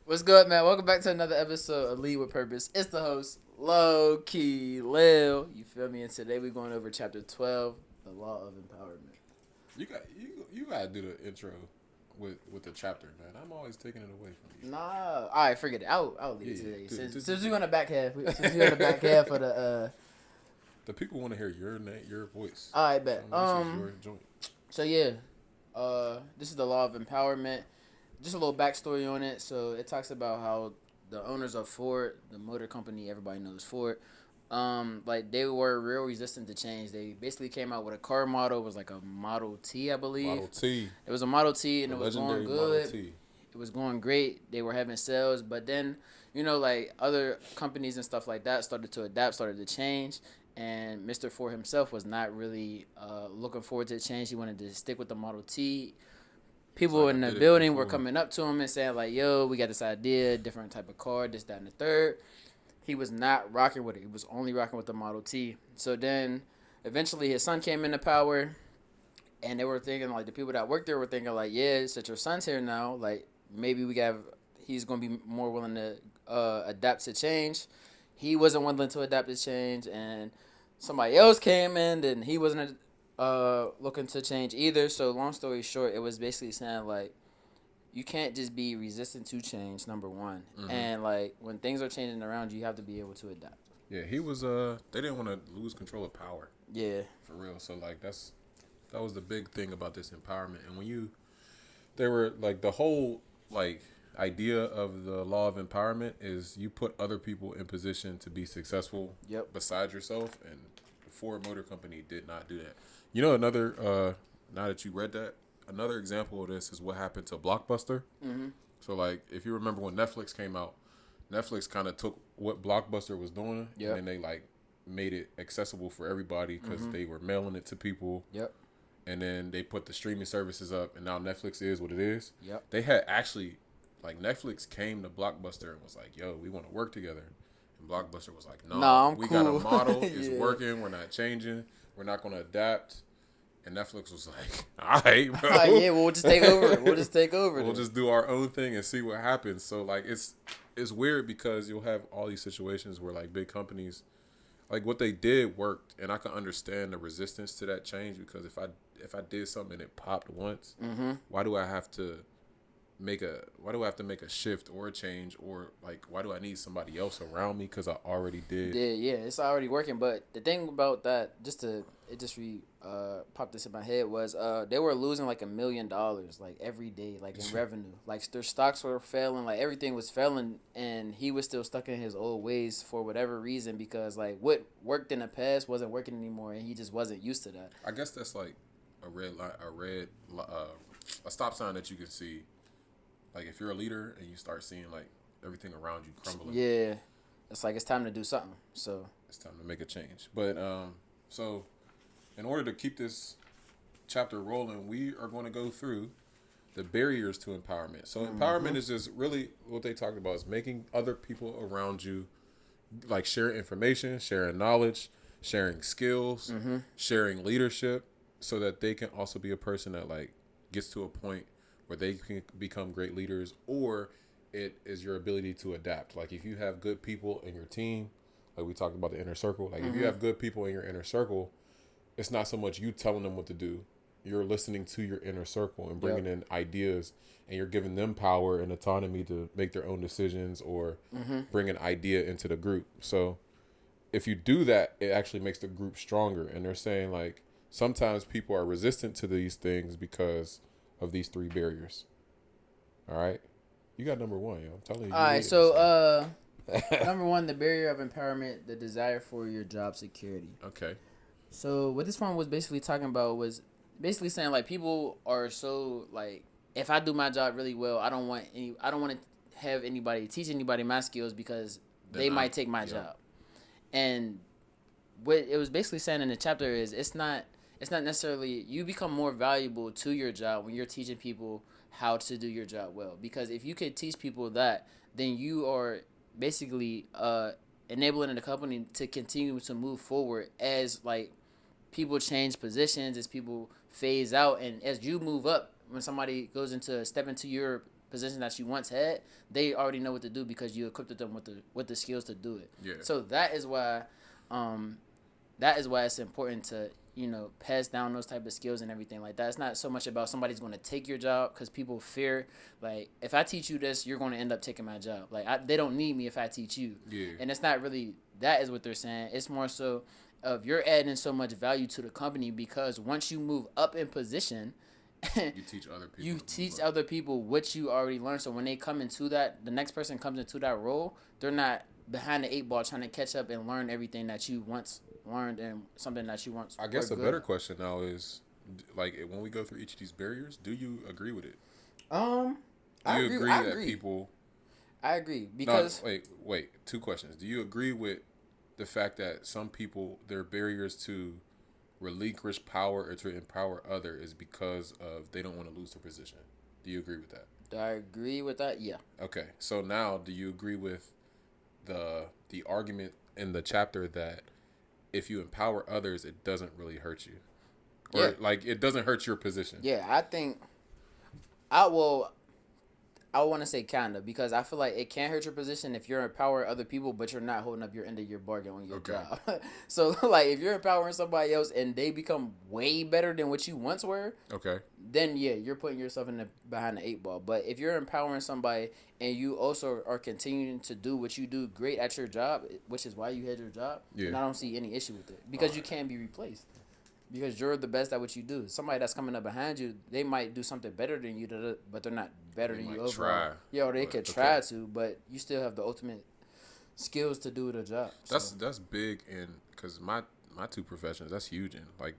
What's good, man? Welcome back to another episode of Lead with Purpose. It's the host, Low Key Lil. You feel me? And today we're going over chapter 12, the Law of Empowerment. You gotta do the intro with the chapter, man. I'm always taking it away from you. Nah, all right, forget it. I'll lead it today. Dude, Since we're on the back half, of the people want to hear your name, your voice. All right, bet. So this is your joint. So yeah, this is the Law of Empowerment. Just a little backstory on it. So it talks about how the owners of Ford, the motor company, everybody knows Ford, like they were real resistant to change. They basically came out with a car model. It was like a Model T, I believe. Model T. It was a Model T, and it was going good. Model T. It was going great. They were having sales, but then like other companies and stuff like that started to adapt, started to change. And Mr. Ford himself was not really looking forward to the change. He wanted to stick with the Model T. People in the building were coming up to him and saying, like, yo, we got this idea, different type of car, this, that, and the third. He was not rocking with it. He was only rocking with the Model T. So then eventually his son came into power, and they were thinking, like, the people that worked there were thinking, like, yeah, since your son's here now, like, maybe he's going to be more willing to adapt to change. He wasn't willing to adapt to change, and somebody else came in, and he wasn't looking to change either. So long story short, it was basically saying, like, you can't just be resistant to change, number one. Mm-hmm. And like when things are changing around you have to be able to adapt. Yeah, he was they didn't want to lose control of power. Yeah. For real. So like that was the big thing about this empowerment. And when they were like the whole like idea of the law of empowerment is you put other people in position to be successful besides yourself, and the Ford Motor Company did not do that. You know, another, now that you read that, another example of this is what happened to Blockbuster. Mm-hmm. So, like, if you remember when Netflix came out, Netflix kind of took what Blockbuster was doing and then they, like, made it accessible for everybody because they were mailing it to people. Yep. And then they put the streaming services up, and now Netflix is what it is. Yep. They had actually, like, Netflix came to Blockbuster and was like, yo, we want to work together. And Blockbuster was like, no, we got a model. It's working. We're not changing. We're not going to adapt. And Netflix was like, all right, bro. Yeah, we'll just take over. We'll just do our own thing and see what happens. So, like, it's weird because you'll have all these situations where, like, big companies, like, what they did worked. And I can understand the resistance to that change because if I did something and it popped once, why do I have to make a shift or a change, or like why do I need somebody else around me because I already did? Yeah, it's already working. But the thing about that, popped this in my head was they were losing like $1 million like every day, like in revenue. Like their stocks were failing, like everything was failing, and he was still stuck in his old ways for whatever reason because like what worked in the past wasn't working anymore, and he just wasn't used to that. I guess that's like a stop sign that you can see. Like, if you're a leader and you start seeing, like, everything around you crumbling. Yeah. It's like it's time to do something. So it's time to make a change. But, so, in order to keep this chapter rolling, we are going to go through the barriers to empowerment. So, empowerment is just really what they talked about is making other people around you, like, sharing information, sharing knowledge, sharing skills, sharing leadership, so that they can also be a person that, like, gets to a point where they can become great leaders, or it is your ability to adapt. Like if you have good people in your team, like we talked about the inner circle, like if you have good people in your inner circle, it's not so much you telling them what to do. You're listening to your inner circle and bringing in ideas, and you're giving them power and autonomy to make their own decisions or bring an idea into the group. So if you do that, it actually makes the group stronger. And they're saying like sometimes people are resistant to these things because of these three barriers. All right, you got number one, yo. I'm telling you. All right, so number one, the barrier of empowerment, the desire for your job security. Okay. So what this one was basically talking about was basically saying like people are so like if I do my job really well, I don't want to have anybody teach anybody my skills because they might take my job. And what it was basically saying in the chapter is it's not necessarily you become more valuable to your job when you're teaching people how to do your job well. Because if you could teach people that, then you are basically enabling the company to continue to move forward as like people change positions, as people phase out, and as you move up. When somebody step into your position that you once had, they already know what to do because you equipped them with the skills to do it. Yeah. So that is why it's important to pass down those type of skills and everything like that. It's not so much about somebody's going to take your job, because people fear, like, if I teach you this, you're going to end up taking my job. Like, they don't need me if I teach you. Yeah. And it's not really that is what they're saying. It's more so of you're adding so much value to the company, because once you move up in position, you teach other people. You teach other people what you already learned. So when they come into that, the next person comes into that role, they're not behind the 8 ball trying to catch up and learn everything that you once learned and something that you once. I guess a better question now is, like, when we go through each of these barriers, do you agree with it? I agree that people? I agree because wait. 2 questions. Do you agree with the fact that some people, their barriers to relinquish power or to empower others is because of they don't want to lose their position? Do you agree with that? Do I agree with that? Yeah. Okay. So now, do you agree with the argument in the chapter that if you empower others, it doesn't really hurt you, or like it doesn't hurt your position? Yeah, I think I want to say kinda, because I feel like it can hurt your position if you're empowering other people, but you're not holding up your end of your bargain on your job. So like, if you're empowering somebody else and they become way better than what you once were, then yeah, you're putting yourself behind the 8 ball. But if you're empowering somebody and you also are continuing to do what you do great at your job, which is why you had your job, then I don't see any issue with it, because you can't be replaced. Because you're the best at what you do. Somebody that's coming up behind you, they might do something better than you, but they're not better than you overall. Try. Yeah, or they could try to, but you still have the ultimate skills to do the job. That's big in, because my 2 professions, that's huge in, like,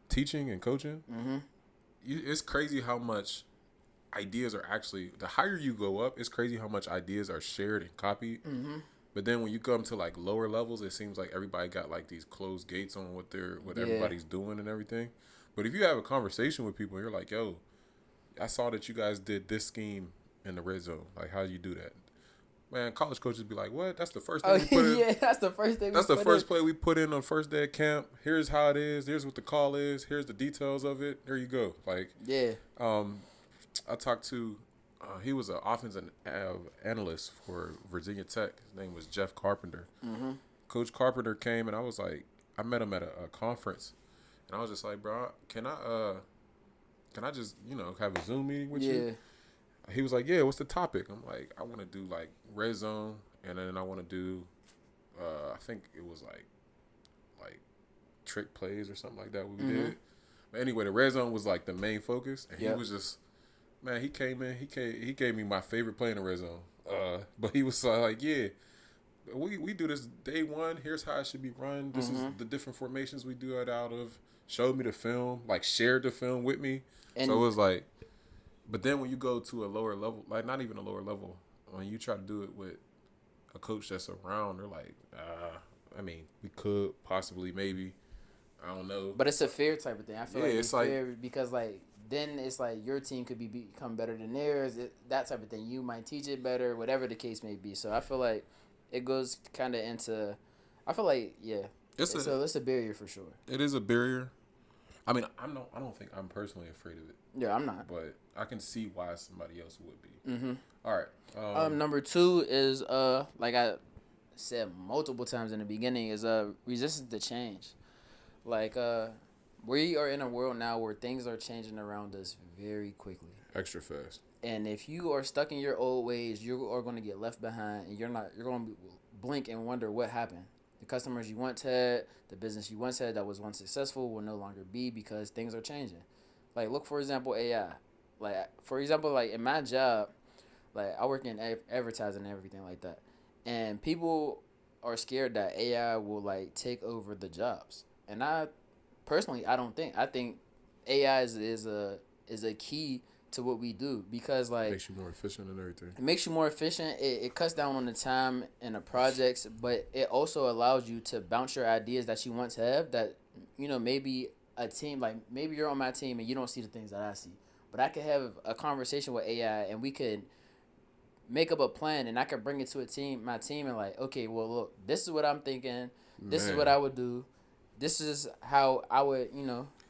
teaching and coaching. Mm-hmm. It's crazy how much ideas are actually, the higher you go up, it's crazy how much ideas are shared and copied. Mm-hmm. But then when you come to like lower levels, it seems like everybody got like these closed gates on what everybody's doing and everything. But if you have a conversation with people and you're like, yo, I saw that you guys did this scheme in the red zone. Like, how do you do that? Man, college coaches be like, what? That's the first thing we put in. Yeah, that's the first thing That's the first play we put in on first day of camp. Here's how it is. Here's what the call is. Here's the details of it. There you go. Like, yeah. I talked to, he was an offensive analyst for Virginia Tech. His name was Jeff Carpenter. Mm-hmm. Coach Carpenter came, and I was like, I met him at a conference, and I was just like, bro, can I just, have a Zoom meeting with you? He was like, yeah, what's the topic? I'm like, I want to do like red zone, and then I want to do, I think it was like trick plays or something like that we did. But anyway, the red zone was like the main focus, and he was just, man, he came in, he gave me my favorite play in the red zone. But he was like, yeah, we do this day one. Here's how it should be run. This is the different formations we do it out of. Showed me the film, like shared the film with me. And so it was like, but then when you go to a lower level, like not even a lower level, when you try to do it with a coach that's around, they're like, I mean, we could possibly, maybe, I don't know. But it's a fair type of thing. I feel like it's fair because like, then it's like your team could become better than theirs, that type of thing. You might teach it better, whatever the case may be. So I feel like it goes kind of into, I feel like, yeah, it's a barrier for sure. It is a barrier. I mean, I don't think I'm personally afraid of it. Yeah, I'm not. But I can see why somebody else would be. Mm-hmm. All right. Number 2 is, like I said multiple times in the beginning, is resistance to change. Like, we are in a world now where things are changing around us very quickly. Extra fast. And if you are stuck in your old ways, you are going to get left behind, and you're going to blink and wonder what happened. The customers you once had, the business you once had that was once successful will no longer be, because things are changing. Like, look, for example, AI. Like, for example, like in my job, like I work in advertising and everything like that. And people are scared that AI will like take over the jobs. And I don't think. I think AI is a key to what we do, because like makes you more efficient and everything. It makes you more efficient. It cuts down on the time and the projects, but it also allows you to bounce your ideas that you once have that, maybe a team, like maybe you're on my team and you don't see the things that I see, but I could have a conversation with AI and we could make up a plan, and I could bring it to my team, and like, okay, well, look, this is what I'm thinking. This is what I would do. This is how I would,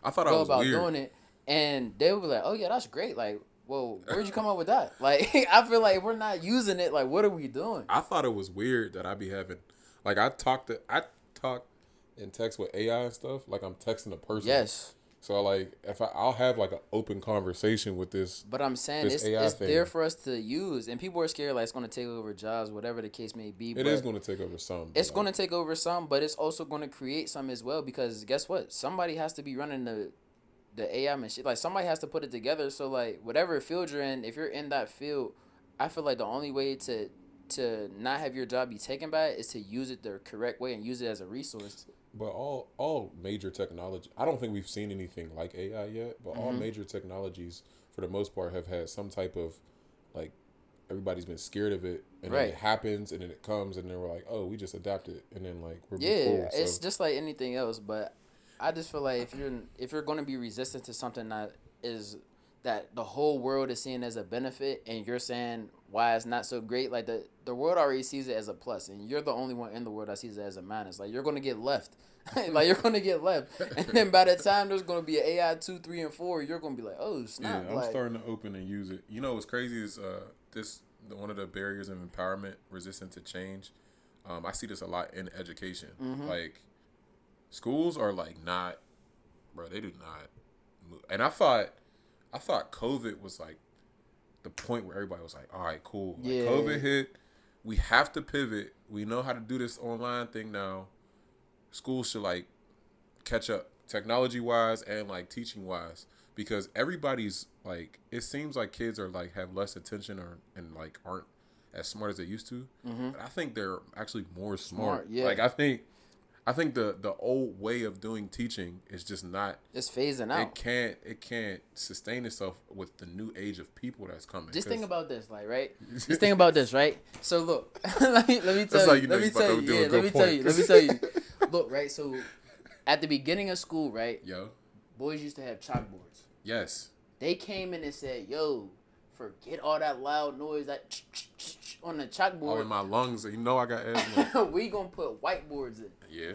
I thought go about doing it. And they would be like, oh, yeah, that's great. Like, Well, where'd you come up with that? Like, I feel like if we're not using it, like, what are we doing? I thought it was weird that I be having, like, I talk and text with AI and stuff like I'm texting a person. Yes. So like if I'll have like an open conversation with But I'm saying this AI it's thing. there for us to use, and people are scared like it's going to take over jobs, whatever the case may be. It is going to take over some. It's going to take over some, but it's also going to create some as well, because guess what? Somebody has to be running the AI machine. Like, somebody has to put it together. So like, whatever field you're in, if you're in that field, I feel like the only way to not have your job be taken by it is to use it the correct way and use it as a resource. But all major technology, I don't think we've seen anything like AI yet, but all major technologies for the most part have had some type of, like, everybody's been scared of it, and then it happens, and then it comes, and then we're like, oh, we just adapted, and then like we're cool. So It's just like anything else. But I just feel like if you're going to be resistant to something that the whole world is seeing as a benefit, and you're saying why it's not so great, like the world already sees it as a plus, and you're the only one in the world that sees it as a minus. Like, you're going to get left. Like, you're going to get left, and then by the time there's going to be an AI 2, 3, and 4, you're going to be like, oh snap. yeah, I'm starting to open and use it. You know what's crazy is one of the barriers of empowerment, resistant to change. I see this a lot in education. Like, schools are like not, bro. They do not move. And I thought COVID was like the point where everybody was like, all right, cool. Like, COVID hit. We have to pivot. We know how to do this online thing now. Schools should like catch up technology wise and like teaching wise, because everybody's like, it seems like kids are like have less attention and like aren't as smart as they used to. But I think they're actually more smart. Like, I think the old way of doing teaching is just not. It's phasing out. It can't sustain itself with the new age of people that's coming. Just think about this, like, right? Just think about this, right? So look, let me tell you. Let me tell you. Look, right? So at the beginning of school, right? Yo. Boys used to have chalkboards. Yes. They came in and said, "Yo, forget all that loud noise that on the chalkboard. All in my lungs. You know I got asthma. We gonna put whiteboards in." Yeah.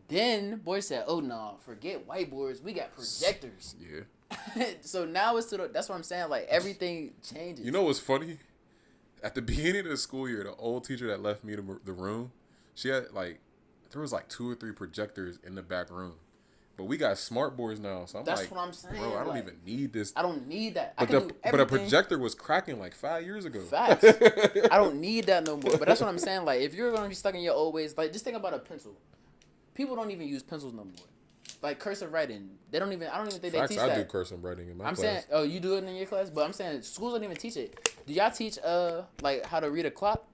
Then boys said, "Oh no, forget whiteboards. We got projectors." Yeah. So now it's that's what I'm saying. Like, everything changes. You know what's funny? At the beginning of the school year, the old teacher that left me the room, she had like, there was like 2 or 3 projectors in the back room. But we got smart boards now, so That's what I'm saying. Bro, I don't even need this. I don't need that. But a projector was cracking like 5 years ago. Facts. I don't need that no more. But that's what I'm saying. Like, if you're gonna be stuck in your old ways, like, just think about a pencil. People don't even use pencils no more. Like, cursive writing, I don't even think they teach that. I do cursive writing in my class. I'm saying, oh, you do it in your class? But I'm saying schools don't even teach it. Do y'all teach like how to read a clock?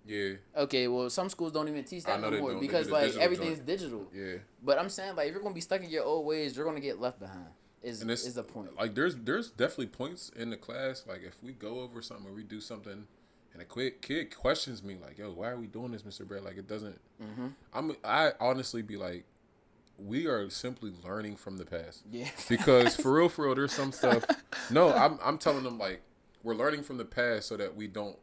Yeah. Okay, well, some schools don't even teach that no more, don't. because like everything's digital. Yeah. But I'm saying, like, if you're gonna be stuck in your old ways, you're gonna get left behind. Is the point? Like, there's definitely points in the class, like, if we go over something or we do something, and a kid questions me like, "Yo, why are we doing this, Mr. Brett?" Like, it doesn't. I honestly be like, we are simply learning from the past. Yeah. Because for real, there's some stuff. No, I'm telling them, like, we're learning from the past so that we don't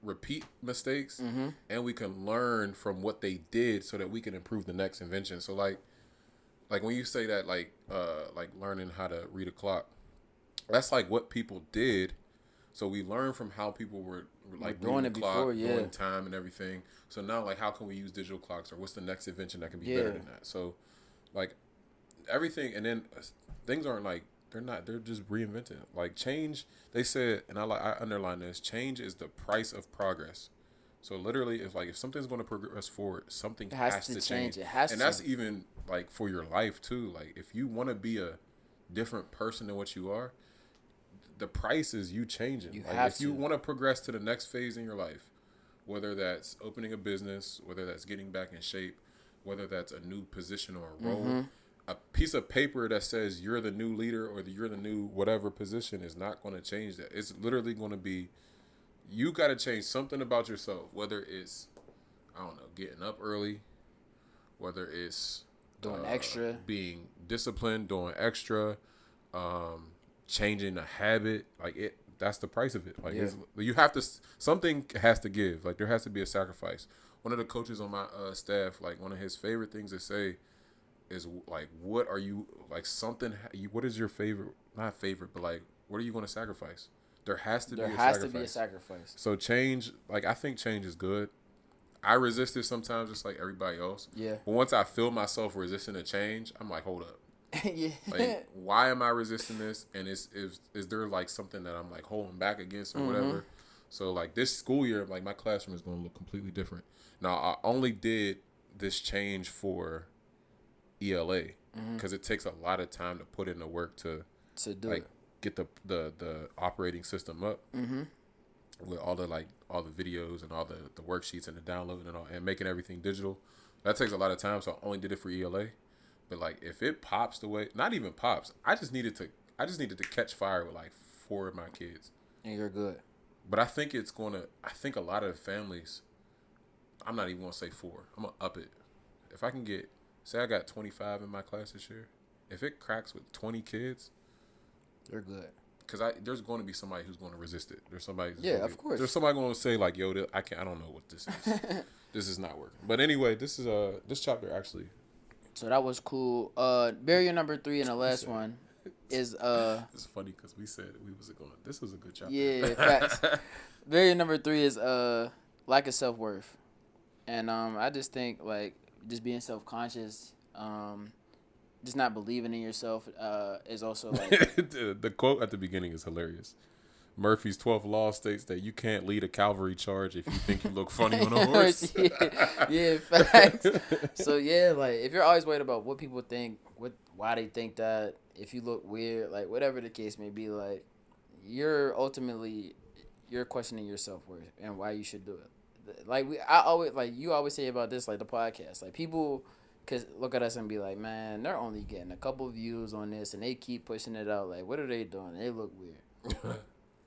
repeat mistakes, and we can learn from what they did so that we can improve the next invention. So like when you say that, like learning how to read a clock, that's like what people did. So we learn from how people were like doing reading it the clock, before, yeah, doing time and everything. So now, like, how can we use digital clocks, or what's the next invention that can be better than that? So like everything, and then things aren't like, they're just reinvented. Like, change, they said, and I underline this, change is the price of progress. So literally, if something's going to progress forward, something has to change. It has and to. That's even like for your life too. Like, if you want to be a different person than what you are, the price is you changing. If you want to progress to the next phase in your life, whether that's opening a business, whether that's getting back in shape, whether that's a new position or a role, a piece of paper that says you're the new leader or you're the new whatever position is not going to change that. It's literally going to be, you got to change something about yourself, whether it's, I don't know, getting up early, whether it's doing extra, being disciplined, doing extra, changing a habit. Like, that's the price of it. Like, you have to, something has to give. Like, there has to be a sacrifice. One of the coaches on my staff, like, one of his favorite things to say is, like, what are you, like, something, what is your favorite, not favorite, but like, what are you going to sacrifice? There has to There be a has sacrifice. to be a sacrifice. So change, like I think change is good. I resist it sometimes, just like everybody else. Yeah. But once I feel myself resisting a change, I'm like, hold up. Yeah. Like, why am I resisting this? And is there like something that I'm like holding back against or whatever? So like this school year, like my classroom is going to look completely different. Now I only did this change for ELA because it takes a lot of time to put in the work to do like it. get the operating system up with all the videos and all the worksheets and the downloading and all and making everything digital. That takes a lot of time, so I only did it for ELA. But like if it pops the way, not even pops, I just needed to catch fire with like 4 of my kids. And you're good. But I think I think a lot of families, I'm not even gonna say 4. I'm gonna up it. If I can say I got 25 in my class this year, if it cracks with 20 kids, you're good. Because there's going to be somebody who's going to resist it. There's somebody. Of course. There's somebody going to say like, "Yo, I don't know what this is. This is not working." But anyway, this chapter actually. So that was cool. Barrier number 3 and the last one is It's funny because we said we was going. This was a good chapter. Yeah, facts. Barrier number 3 is lack of self-worth, and I just think like just being self-conscious, just not believing in yourself is also like the quote at the beginning is hilarious. Murphy's 12th law states that you can't lead a cavalry charge if you think you look funny on a horse. yeah, facts. So yeah, like if you're always worried about what people think, why they think that, if you look weird, like whatever the case may be, like you're questioning your self-worth and why you should do it. Like you always say about this, like the podcast, like people could look at us and be like, man, they're only getting a couple views on this and they keep pushing it out. Like, what are they doing? They look weird.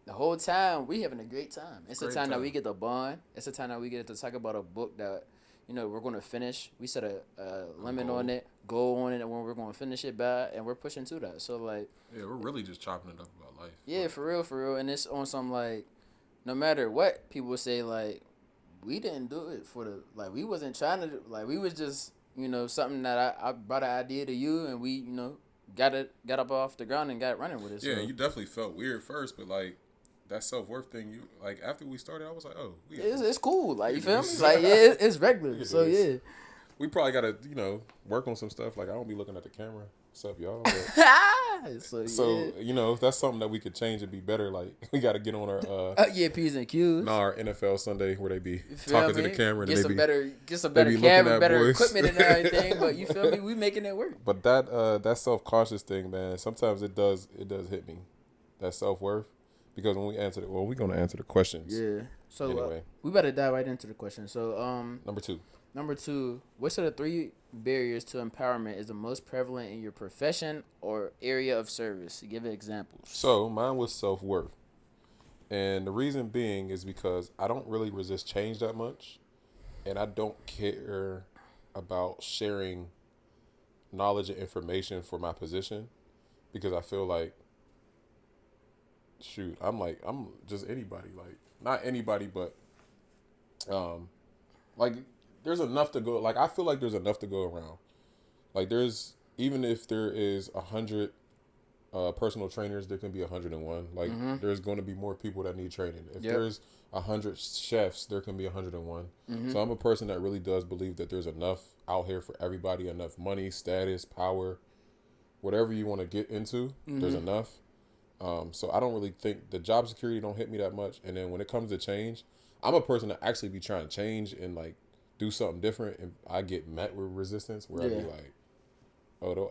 The whole time we having a great time. It's a time that we get to bond. It's a time that we get to talk about a book that we're going to finish. We set a limit on it, goal on it, and when we're going to finish it by, and we're pushing to that. So like, yeah, we're really just chopping it up about life. Yeah, for real, and it's on some like, no matter what people say, like we didn't do it for the like we wasn't trying to do, like we was just something that I brought an idea to you and we got up off the ground and got running with it. Yeah, so. you definitely felt weird first, but like. That self-worth thing, you like after we started, I was like, oh, it's cool. Like, you feel me? Like, yeah, it's regular. So, yeah. We probably got to, work on some stuff. Like, I don't be looking at the camera. What's up, y'all? So that's something that we could change and be better. Like, we got to get on our P's and Q's. Our NFL Sunday where they be talking to the camera. Get some better camera, better boys. equipment and everything. But you feel me? We making it work. But that self-conscious thing, man, sometimes it does hit me. That self-worth. Because when we answer we're going to answer the questions. Yeah. So anyway. We better dive right into the question. So Number two, which of the 3 barriers to empowerment is the most prevalent in your profession or area of service? Give examples. So mine was self-worth. And the reason being is because I don't really resist change that much. And I don't care about sharing knowledge and information for my position. Because I feel like, shoot, I'm just anybody, like not anybody, but like there's enough to go. Like I feel like there's enough to go around. Like there's even if there is 100 personal trainers, there can be 101. Like there's going to be more people that need training. If there's 100 chefs, there can be 101. So I'm a person that really does believe that there's enough out here for everybody. Enough money, status, power, whatever you want to get into. There's enough. So I don't really think the job security don't hit me that much. And then when it comes to change, I'm a person that actually be trying to change and like do something different. And I get met with resistance where I be like, oh,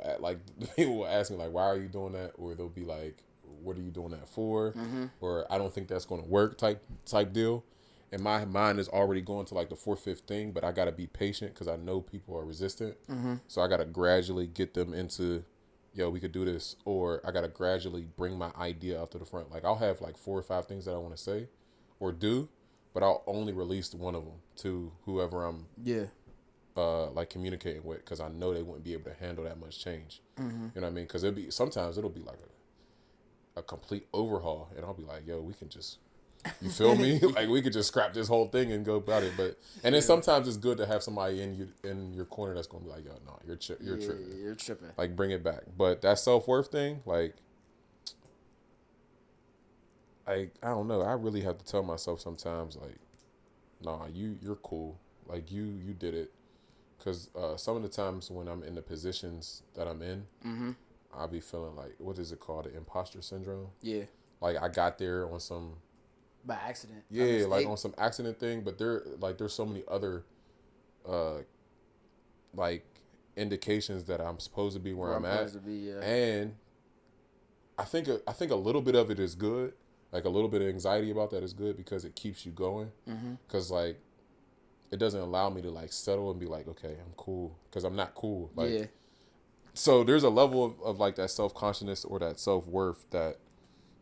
people will ask me like, why are you doing that? Or they'll be like, what are you doing that for? Or I don't think that's going to work type deal. And my mind is already going to like the 4th, 5th thing, but I got to be patient because I know people are resistant. So I got to gradually get them into, yo, we could do this, or I got to gradually bring my idea out to the front. Like, I'll have like 4 or 5 things that I want to say or do, but I'll only release one of them to whoever I'm like communicating with because I know they wouldn't be able to handle that much change. You know what I mean? Because sometimes it'll be like a complete overhaul, and I'll be like, yo, we can just, you feel me? Like, we could just scrap this whole thing and go about it. But and then sometimes it's good to have somebody in your corner that's gonna be like, yo, no, you're tripping. You're tripping. Like, bring it back. But that self-worth thing, like, like I don't know. I really have to tell myself sometimes like, nah, you're cool. Like you did it. Cause some of the times when I'm in the positions that I'm in, Mm-hmm. I'll be feeling like, what is it called, the imposter syndrome? Yeah. Like I got there on some, By accident. A yeah, like mistake. on some accident thing, but there's so many other uh like indications that I'm supposed to be where Where I'm I'm at, supposed to be. Yeah. and I think a little bit of it is good. Like a little bit of anxiety about that is good because it keeps you going. Mm-hmm. Cause like it doesn't allow me to like settle and be like, okay, I'm cool, because I'm not cool. Like Yeah. so, there's a level of like that self consciousness or that self worth that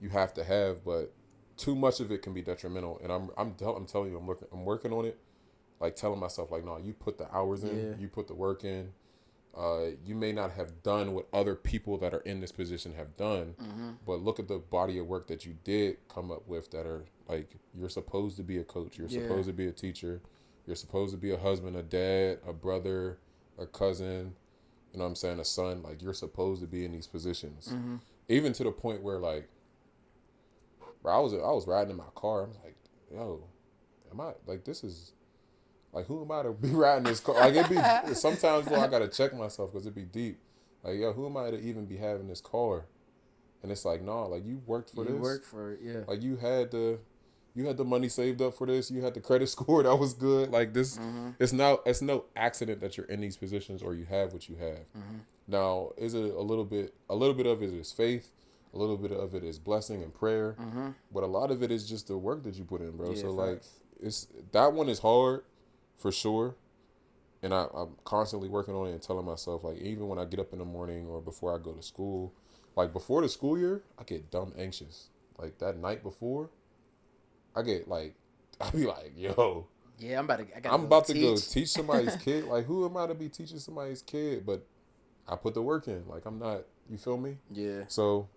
you have to have, but too much of it can be detrimental. And I'm telling you, I'm working on it. Like telling myself like, no, you put the hours in, Yeah. you put the work in. You may not have done what other people that are in this position have done, Mm-hmm. but look at the body of work that you did come up with that are like, you're supposed to be a coach, you're Yeah. supposed to be a teacher, you're supposed to be a husband, a dad, a brother, a cousin, you know what I'm saying, a son. Like you're supposed to be in these positions. Mm-hmm. Even to the point where like, bro, I was riding in my car, I was like, yo, am I like, this is like, who am I to be riding this car? Like, it be sometimes, bro, I gotta check myself because it be deep. Like, yo, who am I to even be having this car? And it's like, no, like you worked for You this. work for it. Yeah. Like you had the money saved up for this. You had the credit score that was good. Like this, Mm-hmm. it's no accident that you're in these positions or you have what you have. Mm-hmm. Now, is it a little bit of it is faith, a little bit of it is blessing and prayer, Mm-hmm. but a lot of it is just the work that you put in, bro. Yeah, So like, facts. it's that one is hard for sure. And I'm constantly working on it and telling myself, like, even when I get up in the morning or before I go to school, like before the school year, I get dumb anxious. Like that night before, I get like, I be like, yo, Yeah, I gotta I'm go about to go teach. teach somebody's kid. Like, who am I to be teaching somebody's kid? But I put the work in. Like, I'm not, you feel me? Yeah. So,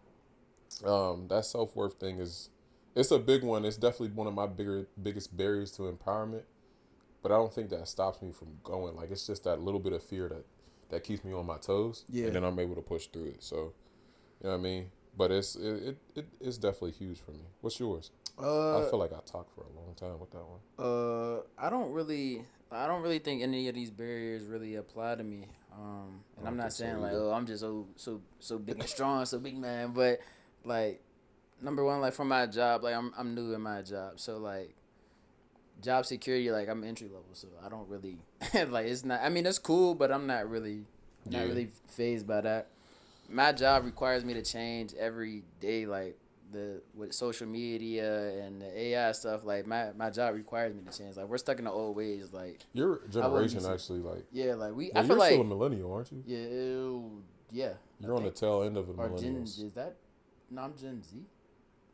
that self-worth thing it's a big one. It's definitely one of my biggest barriers to empowerment. But I don't think that stops me from going. Like, it's just that little bit of fear that keeps me on my toes, Yeah. and then I'm able to push through it. So, you know what I mean? But it's definitely huge for me. What's yours? I feel like I talked for a long time with that one. I don't really think any of these barriers really apply to me. And I'm not saying like, oh, I'm just so big and strong, so big man. But like, number one, like for my job, like I'm new in my job, so like job security, like I'm entry level, so I don't really like it's not. I mean, it's cool, but I'm not really phased by that. My job requires me to change every day, like with social media and the AI stuff. Like my job requires me to change. Like we're stuck in the old ways. Like Your generation actually, like, yeah, like yeah, I feel you're like still a millennial, aren't you? yeah. You're on the tail end of the or Gen millennials, is that? No, I'm Gen Z.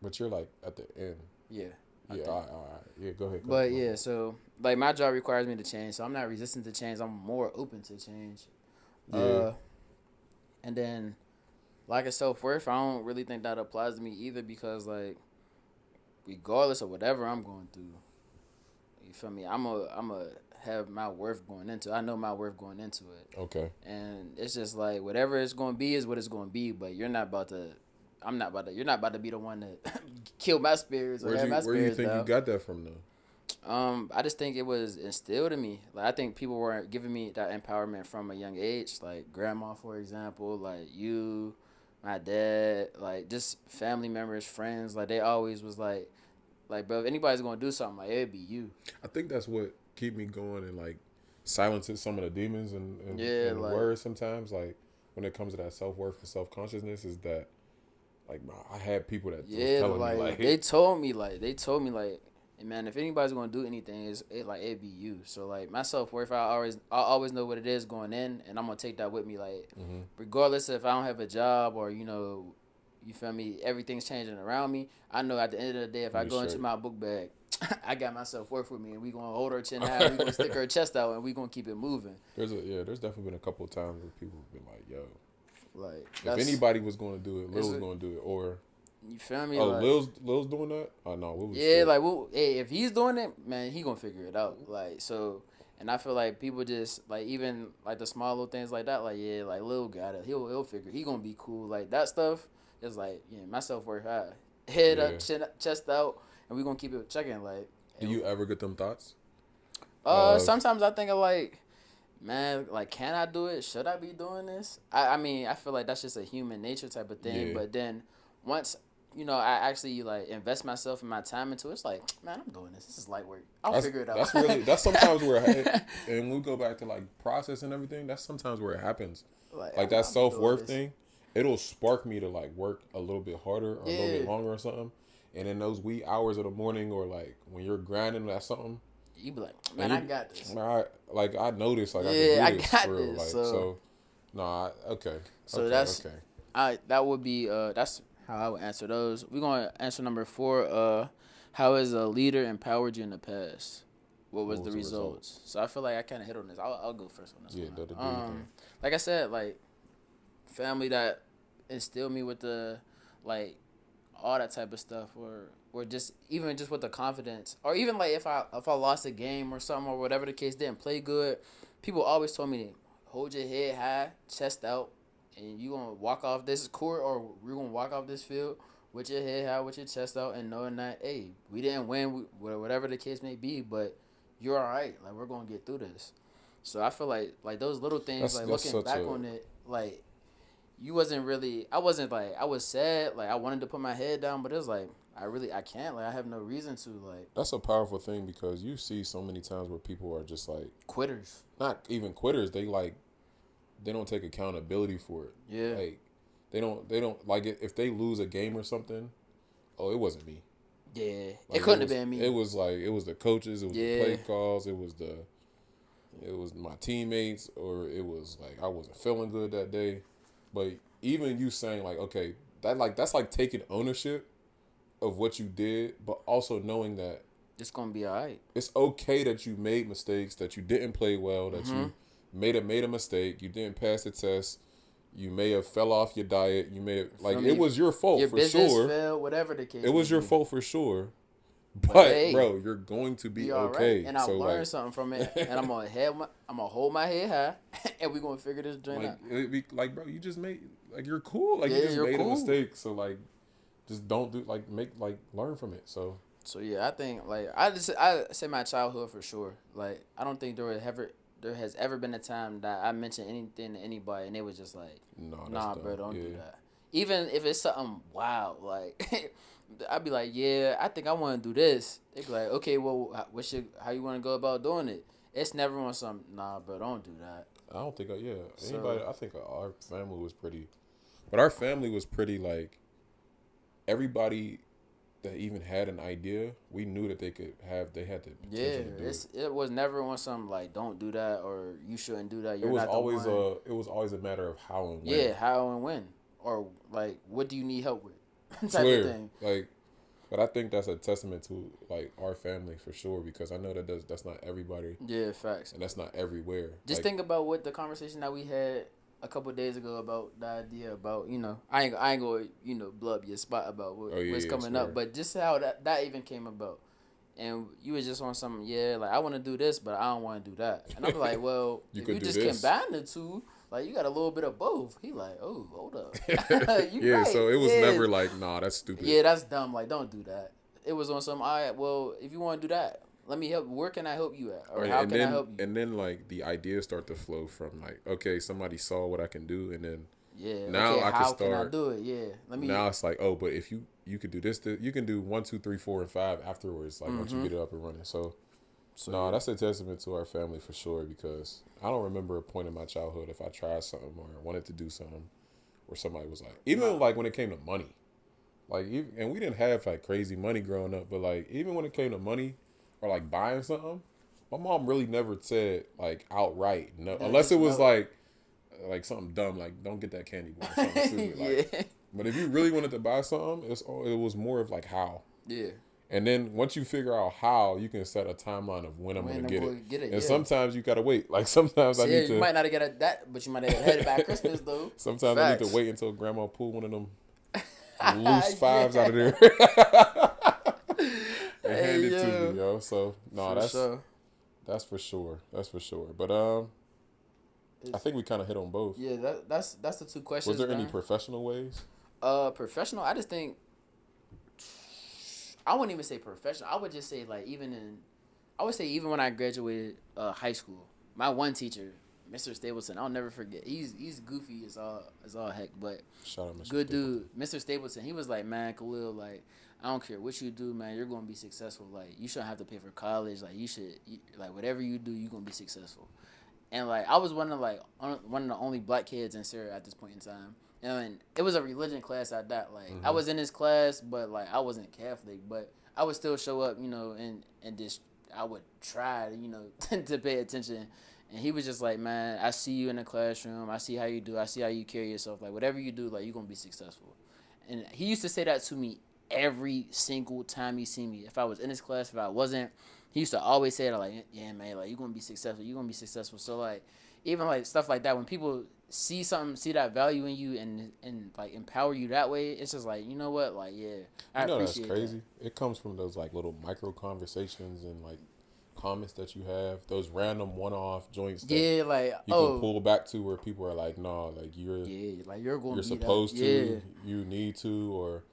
but you're like at the end. Yeah. Yeah, all right. Yeah, go ahead. But yeah, so like my job requires me to change, so I'm not resistant to change. I'm more open to change. Yeah. And then like a self-worth, I don't really think that applies to me either, because like regardless of whatever I'm going through, you feel me, I'm a have my worth going into it. I know my worth going into it. Okay. And it's just like whatever it's going to be is what it's going to be, but you're not about to you're not about to be the one to kill my spirits or have my spirits. Where do you think you got that from though? I just think it was instilled in me. Like I think people were giving me that empowerment from a young age. Like grandma, for example, like you, my dad, like just family members, friends. Like they always was like, bro, if anybody's gonna do something, like it'd be you. I think that's what keep me going and like silences some of the demons and like, words sometimes. Like when it comes to that self-worth and self-consciousness, is that like I had people that was telling me like they told me like hey, man, if anybody's gonna do anything, it'd be you. So like my self-worth, I always know what it is going in, and I'm gonna take that with me. Like regardless if I don't have a job or you feel me, everything's changing around me. I know at the end of the day, if I go into my book bag, I got my self-worth with me, and we gonna hold our chin high, we gonna stick our chest out, and we gonna keep it moving. There's definitely been a couple of times where people have been like, yo, like if anybody was gonna do it, Lil was gonna do it, or you feel me? oh, like, Lil's doing that? Oh no, what was hey, if he's doing it, man, he gonna figure it out. Like so, and I feel like people just like even like the small little things like that. Like yeah, like Lil got it. He'll figure. He gonna be cool. Like that stuff is like my self-worth high. head Yeah. up, chest out, and we gonna keep it checking. Like, Do you ever get them thoughts? sometimes I think of like, man, like, can I do it? Should I be doing this? I mean, I feel like that's just a human nature type of thing. Yeah. But then once, I actually like invest myself and my time into it, it's like, man, I'm doing this. This is light work. I'll figure it out. That's sometimes where and we go back to like process and everything. That's sometimes where it happens. Like that self-worth thing, it'll spark me to like work a little bit harder or a little bit longer or something. And in those wee hours of the morning or like when you're grinding at something, you be like, man, I got this. I noticed like I can do this got for real. this. Like So okay. So okay, that's okay. that would be that's how I would answer those. We're gonna answer number 4. How has a leader empowered you in the past? What was the results? So I feel like I kind of hit on this. I'll go first on this one. Yeah, like I said, like family that instilled me with the like all that type of stuff, or just even just with the confidence, or even like if I lost a game or something or whatever the case, didn't play good, people always told me, hold your head high, chest out, and you gonna walk off this court or we're gonna walk off this field with your head high, with your chest out, and knowing that, hey, we didn't win, whatever the case may be, but you're all right. Like, we're gonna get through this. So I feel like those little things, like looking back on it, like I was sad, like I wanted to put my head down, but it was like I can't, like I have no reason to, like. That's a powerful thing because you see so many times where people are just like Quitters. Not even quitters. They don't take accountability for it. Yeah. Like they don't like it if they lose a game or something. Oh, it wasn't me. Yeah, like, it couldn't have been me. It was the coaches. It was the play calls. It was my teammates, or it was like I wasn't feeling good that day. But even you saying like, okay, that's like taking ownership of what you did, but also knowing that it's gonna be all right. It's okay that you made mistakes, that you didn't play well, that you made a mistake, you didn't pass the test, you may have fell off your diet, you may have it was your fault your for business sure. Failed, whatever the case. It was your fault for sure. But hey, bro, you're going to be okay. Right. And I learned something from it, and I'm gonna hold my head high, and we're gonna figure this joint out. It'd be like, bro, you just made you're cool. You just made a mistake. So just don't do learn from it. So yeah, I think I say my childhood for sure. Like I don't think there has ever been a time that I mentioned anything to anybody and they was just like, nah, bro, don't do that. Even if it's something wild, like I'd be like, yeah, I think I want to do this. They'd be like, okay, well, how you want to go about doing it? It's never on some, nah, bro, don't do that. I don't think, anybody. I think our family was pretty, but our family was pretty like everybody that even had an idea, we knew that they had the potential to do it. It was never on some like don't do that or you shouldn't do that. It was always a matter of how and when. Yeah, how and when, or like what do you need help with, type of thing. But I think that's a testament to like our family for sure because I know that's not everybody. Yeah, facts. And that's not everywhere. Just think about what the conversation that we had a couple of days ago about the idea about, I ain't gonna blow up your spot about what's coming up, but just how that even came about. And you was just on something, like I want to do this, but I don't want to do that. And I'm like, well, if you just combine the two, like you got a little bit of both. He like, oh, hold up. Right. So it was never like, nah, that's stupid. Yeah, that's dumb. Like, don't do that. It was on some, all right, well, if you want to do that, let me help. Where can I help you at? Or how can I help you? And then like the ideas start to flow from like, okay, somebody saw what I can do, and then now I can start. How can I do it? Yeah, now it's like, oh, but if you could do this, you can do 1, 2, 3, 4, and 5 afterwards. Like once you get it up and running. So that's a testament to our family for sure because I don't remember a point in my childhood if I tried something or wanted to do something, or somebody was like, even like when it came to money, and we didn't have like crazy money growing up, but like even when it came to money. Or like buying something, my mom really never said like outright no, unless it was like something dumb, like don't get that candy bar, or something stupid. But if you really wanted to buy something, it was more of like how. Yeah. And then once you figure out how, you can set a timeline of when I'm gonna get it. And sometimes you gotta wait. Like sometimes I need to. You might not get it that, but you might have had it by Christmas though. Sometimes I need to wait until Grandma pull one of them loose fives out of there. And hand it to me, yo. So that's for sure. That's for sure. But I think we kind of hit on both. Yeah, that's the two questions. Was there any professional ways? Professional, I just think I wouldn't even say professional. I would just say like even when I graduated high school, my one teacher, Mr. Stapleton, I'll never forget. He's goofy as all heck, but Shout out, Mr. good Stapleton. dude. Mr. Stapleton, he was like, man, Khalil, like, I don't care what you do, man, you're gonna be successful. Like, you shouldn't have to pay for college. Like, like whatever you do, you're gonna be successful. And like I was one of the only black kids in Syria at this point in time. And it was a religion class at that. Like I was in this class, but like I wasn't Catholic, but I would still show up, and just I would try, to pay attention. And he was just like, man, I see you in the classroom. I see how you do. I see how you carry yourself. Like whatever you do, like you're gonna be successful. And he used to say that to me every single time he see me. If I was in his class, if I wasn't, he used to always say that, like, yeah, man, like, you're going to be successful. You're going to be successful. So, like, even, like, stuff like that, when people see something, see that value in you and like, empower you that way, it's just like, you know what? Like, yeah, I appreciate that's crazy. that. It comes from those, like, little micro conversations and, like, comments that you have. Those random one-off joints that Yeah, like, you can pull back to where people are like, nah, like, you're going to be supposed that. to, Yeah. you need to, or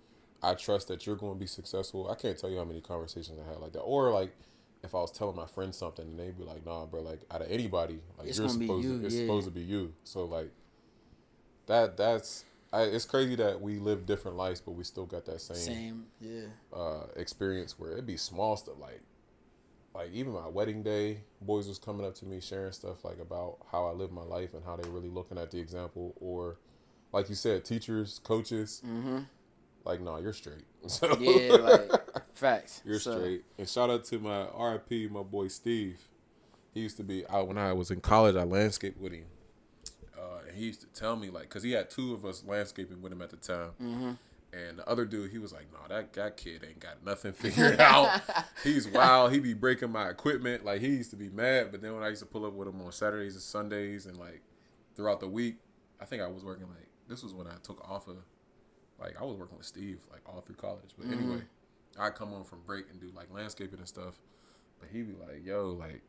I trust that you're going to be successful. I can't tell you how many conversations I had like that. Or, like, if I was telling my friends something and they'd be like, nah, bro, like, out of anybody, like, it's supposed to be you. So, like, it's crazy that we live different lives, but we still got that same experience where it'd be small stuff. Like even my wedding day, boys was coming up to me sharing stuff like about how I live my life and how they really looking at the example. Or, like you said, teachers, coaches, like, nah, you're straight. So, Yeah, like, facts. You're straight. And shout out to my RIP, my boy Steve. He used to be, when I was in college, I landscaped with him. And he used to tell me, like, because he had two of us landscaping with him at the time. And the other dude, he was like, nah, that kid ain't got nothing figured out. He's wild. He be breaking my equipment. Like, he used to be mad. But then when I used to pull up with him on Saturdays and Sundays and, like, throughout the week, I think I was working, like, this was when I took off of, like, I was working with Steve, like, all through college. But anyway, I'd come home from break and do, like, landscaping and stuff. But he'd be like, yo, like,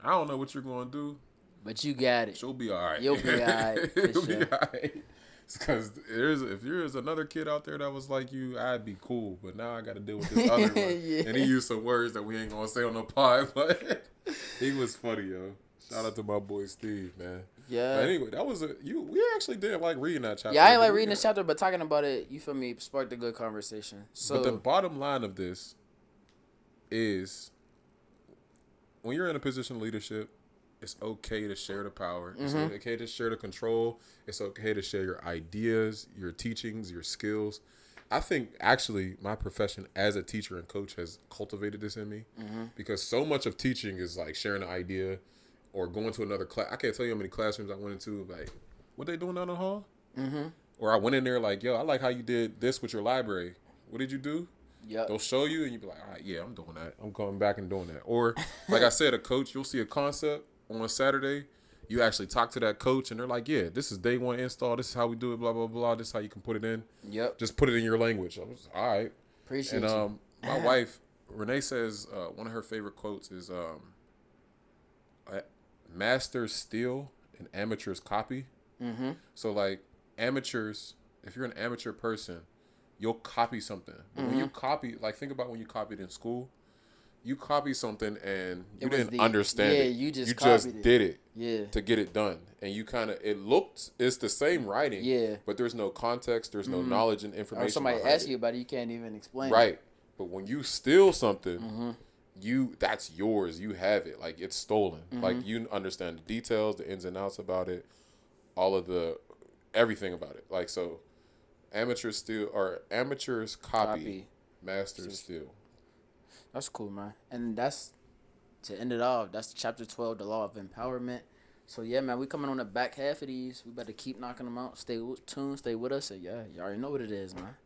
I don't know what you're going to do. But you got it. You'll be all right. You'll be all right. You'll be all right. Because if there's another kid out there that was like you, I'd be cool. But now I got to deal with this other one. Yeah. And he used some words that we ain't going to say on the pod. But he was funny, yo. Shout out to my boy Steve, man. Yeah. But anyway, that was we actually didn't like reading that chapter. Yeah, I ain't like reading this chapter, but talking about it, you feel me, sparked a good conversation. So, but the bottom line of this is when you're in a position of leadership, it's okay to share the power. It's okay to share the control. It's okay to share your ideas, your teachings, your skills. I think actually my profession as a teacher and coach has cultivated this in me because so much of teaching is like sharing an idea or going to another class. I can't tell you how many classrooms I went into, like, what they doing down the hall? Or I went in there like, yo, I like how you did this with your library. What did you do? Yep. They'll show you and you'll be like, all right, yeah, I'm doing that. I'm going back and doing that. Or, like I said, a coach, you'll see a concept on a Saturday. You actually talk to that coach and they're like, yeah, this is day one install. This is how we do it, blah, blah, blah. This is how you can put it in. Yep. Just put it in your language. I was all right. Appreciate you. My wife, Renee, says one of her favorite quotes is masters steal and amateurs copy. So, like, amateurs, if you're an amateur person, you'll copy something. But when you copy, like, think about when you copied in school. You copy something and you didn't understand it. You just did it to get it done. And you kind of, it's the same writing. Yeah. But there's no context, there's no knowledge and information. Or somebody asks you about it, you can't even explain it. Right. But when you steal something, that's yours. You have it. Like, it's stolen. Like, you understand the details, the ins and outs about it, all of everything about it. Like, so, amateurs copy. Masters steal. That's cool, man. And that's, to end it off, that's chapter 12, the law of empowerment. So, yeah, man, we coming on the back half of these. We better keep knocking them out. Stay tuned, stay with us. And, yeah, you already know what it is, man.